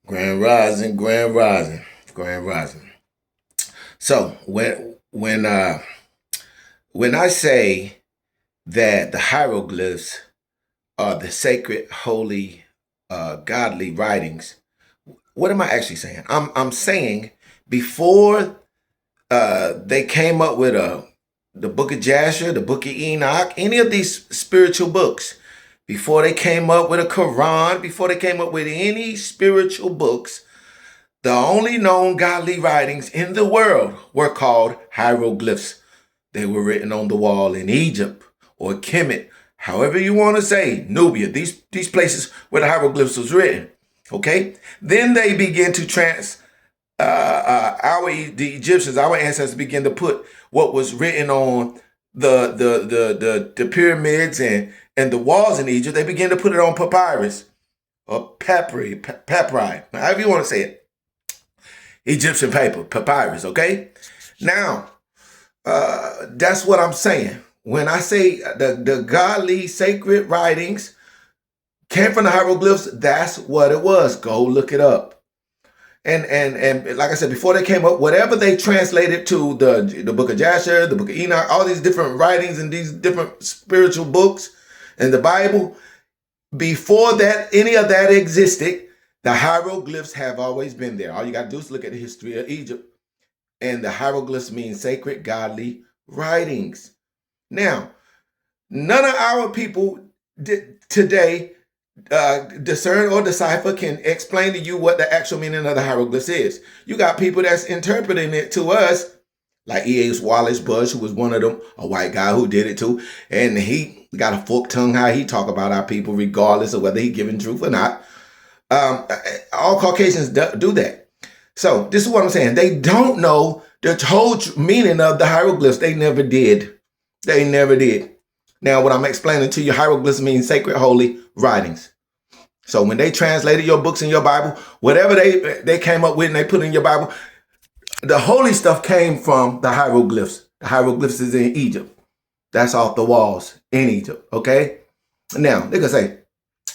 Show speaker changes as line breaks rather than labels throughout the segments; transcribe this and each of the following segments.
Grand Rising, Grand Rising, Grand Rising. So when I say that the hieroglyphs are the sacred, holy, godly writings, what am I actually saying? I'm saying before they came up with the Book of Jasher, the Book of Enoch, any of these spiritual books, before they came up with a Quran, before they came up with any spiritual books, the only known godly writings in the world were called hieroglyphs. They were written on the wall in Egypt or Kemet, however you want to say, Nubia, these places where the hieroglyphs was written. Okay, then they begin to the Egyptians, our ancestors, began to put what was written on the pyramids and the walls in Egypt. They began to put it on papyrus or papyri, however you want to say it. Egyptian paper, papyrus. Okay, now that's what I'm saying when I say the godly sacred writings came from the hieroglyphs. That's what it was. Go look it up. And like I said, before they came up, whatever they translated to the Book of Jasher, the Book of Enoch, all these different writings and these different spiritual books and the Bible, before that, any of that existed, the hieroglyphs have always been there. All you got to do is look at the history of Egypt. And the hieroglyphs mean sacred, godly writings. Now, none of our people today discern or decipher can explain to you what the actual meaning of the hieroglyphs is. You got people that's interpreting it to us, like E.A. Wallace Bush, who was one of them, a white guy who did it too, and he got a forked tongue how he talk about our people, regardless of whether he giving truth or not. All Caucasians do that. So this is what I'm saying. They don't know the whole meaning of the hieroglyphs. They never did. They never did. Now, what I'm explaining to you, hieroglyphs means sacred, holy writings. So when they translated your books in your Bible, whatever they came up with and they put in your Bible, the holy stuff came from the hieroglyphs. The hieroglyphs is in Egypt. That's off the walls in Egypt, okay? Now, they can say,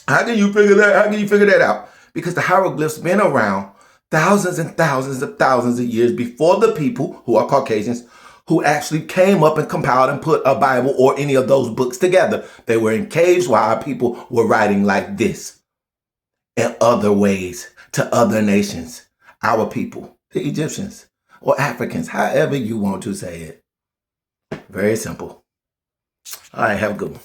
how can you figure that out? Because the hieroglyphs been around thousands and thousands of years before the people who are Caucasians who actually came up and compiled and put a Bible or any of those books together. They were in caves while our people were writing like this in other ways to other nations. Our people, the Egyptians or Africans, however you want to say it. Very simple. All right, have a good one.